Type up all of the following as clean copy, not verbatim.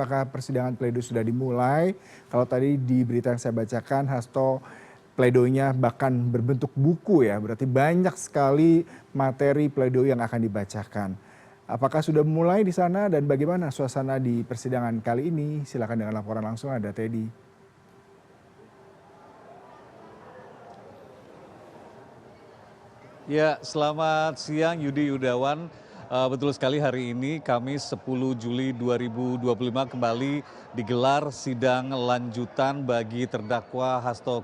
Apakah persidangan pledoi sudah dimulai? Kalau tadi di berita yang saya bacakan, Hasto pledoinya bahkan berbentuk buku ya, berarti banyak sekali materi pledoi yang akan dibacakan. Apakah sudah mulai di sana dan bagaimana suasana di persidangan kali ini? Silakan dengan laporan langsung ada Teddy. Ya, selamat siang Yudi Yudawan. Betul sekali hari ini Kamis 10 Juli 2025 kembali digelar sidang lanjutan bagi terdakwa Hasto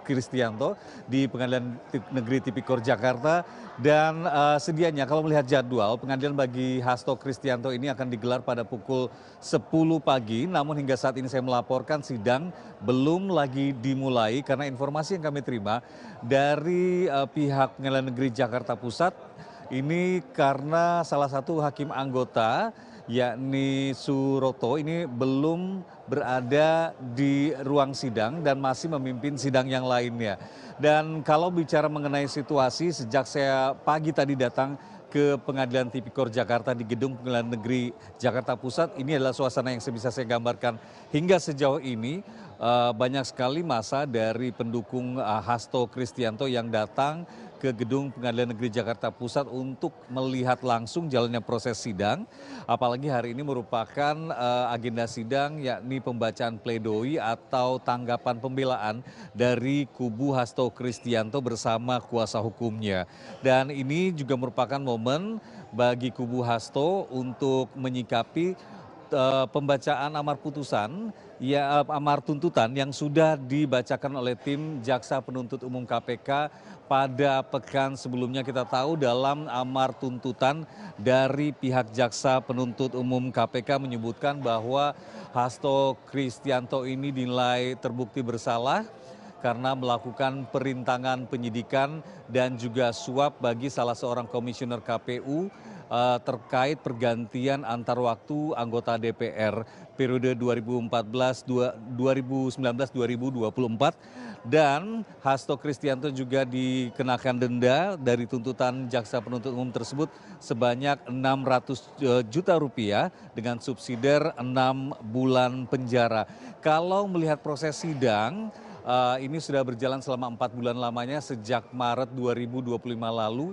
Kristianto di Pengadilan Negeri Tipikor Jakarta. Dan sedianya kalau melihat jadwal pengadilan bagi Hasto Kristianto ini akan digelar pada pukul 10 pagi. Namun hingga saat ini saya melaporkan sidang belum lagi dimulai karena informasi yang kami terima dari pihak Pengadilan Negeri Jakarta Pusat ini karena salah satu hakim anggota yakni Suroto ini belum berada di ruang sidang dan masih memimpin sidang yang lainnya. Dan kalau bicara mengenai situasi sejak saya pagi tadi datang ke Pengadilan Tipikor Jakarta di Gedung Pengadilan Negeri Jakarta Pusat, ini adalah suasana yang bisa saya gambarkan hingga sejauh ini. Banyak sekali massa dari pendukung Hasto Kristianto yang datang ke Gedung Pengadilan Negeri Jakarta Pusat untuk melihat langsung jalannya proses sidang. Apalagi hari ini merupakan agenda sidang yakni pembacaan pledoi atau tanggapan pembelaan dari kubu Hasto Kristianto bersama kuasa hukumnya. Dan ini juga merupakan momen bagi kubu Hasto untuk menyikapi pembacaan amar putusan, ya amar tuntutan yang sudah dibacakan oleh tim Jaksa Penuntut Umum KPK pada pekan sebelumnya. Kita tahu dalam amar tuntutan dari pihak Jaksa Penuntut Umum KPK menyebutkan bahwa Hasto Kristianto ini dinilai terbukti bersalah karena melakukan perintangan penyidikan dan juga suap bagi salah seorang komisioner KPU terkait pergantian antar waktu anggota DPR periode 2019-2024 dan Hasto Kristianto juga dikenakan denda dari tuntutan jaksa penuntut umum tersebut sebanyak 600 juta rupiah dengan subsidiar 6 bulan penjara. Kalau melihat proses sidang, ini sudah berjalan selama 4 bulan lamanya sejak Maret 2025 lalu,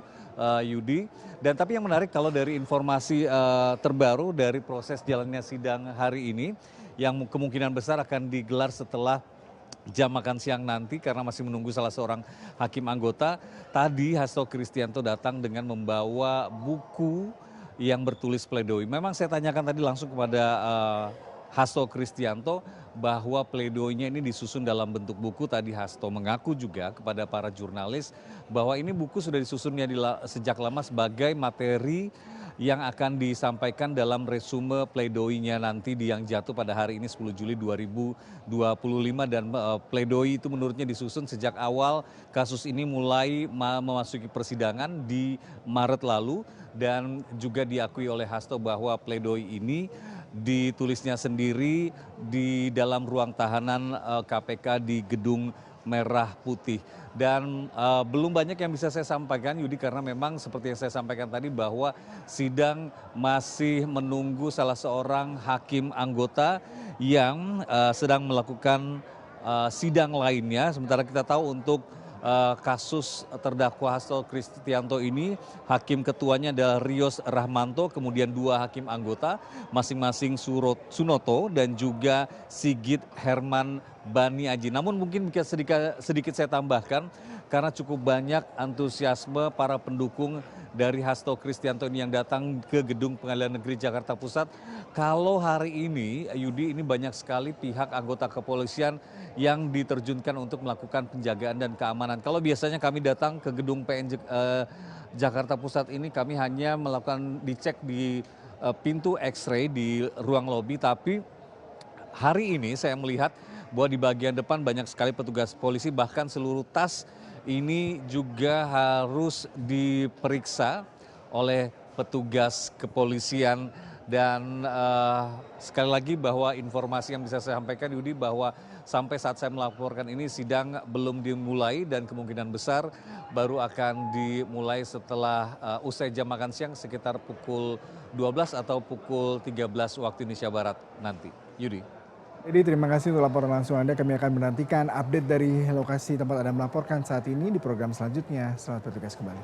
Yudi. Dan tapi yang menarik kalau dari informasi terbaru dari proses jalannya sidang hari ini, yang kemungkinan besar akan digelar setelah jam makan siang nanti karena masih menunggu salah seorang hakim anggota. Tadi Hasto Kristianto datang dengan membawa buku yang bertulis pledoi. Memang saya tanyakan tadi langsung kepada Hasto Kristianto bahwa pledoinya ini disusun dalam bentuk buku. Tadi Hasto mengaku juga kepada para jurnalis bahwa ini buku sudah disusunnya sejak lama sebagai materi yang akan disampaikan dalam resume pledoinya nanti yang jatuh pada hari ini 10 Juli 2025 dan pledoi itu menurutnya disusun sejak awal kasus ini mulai memasuki persidangan di Maret lalu dan juga diakui oleh Hasto bahwa pledoi ini ditulisnya sendiri di dalam ruang tahanan KPK di Gedung Merah Putih. Dan belum banyak yang bisa saya sampaikan Yudi karena memang seperti yang saya sampaikan tadi bahwa sidang masih menunggu salah seorang hakim anggota yang sedang melakukan sidang lainnya. Sementara kita tahu untuk kasus terdakwa Hasto Kristianto ini hakim ketuanya adalah Rios Rahmanto, kemudian 2 hakim anggota masing-masing Sunoto dan juga Sigit Herman Bani Aji. Namun mungkin bisa sedikit saya tambahkan karena cukup banyak antusiasme para pendukung dari Hasto Kristianto ini yang datang ke Gedung Pengadilan Negeri Jakarta Pusat. Kalau hari ini Yudi, ini banyak sekali pihak anggota kepolisian yang diterjunkan untuk melakukan penjagaan dan keamanan. Kalau biasanya kami datang ke Gedung PN Jakarta Pusat ini kami hanya melakukan dicek di pintu X-ray di ruang lobi, tapi hari ini saya melihat bahwa di bagian depan banyak sekali petugas polisi, bahkan seluruh tas ini juga harus diperiksa oleh petugas kepolisian Dan sekali lagi bahwa informasi yang bisa saya sampaikan Yudi bahwa sampai saat saya melaporkan ini sidang belum dimulai dan kemungkinan besar baru akan dimulai setelah usai jam makan siang sekitar pukul 12 atau pukul 13 waktu Indonesia Barat nanti. Yudi. Jadi terima kasih untuk laporan langsung Anda. Kami akan menantikan update dari lokasi tempat Anda melaporkan saat ini di program selanjutnya. Selamat bertugas kembali.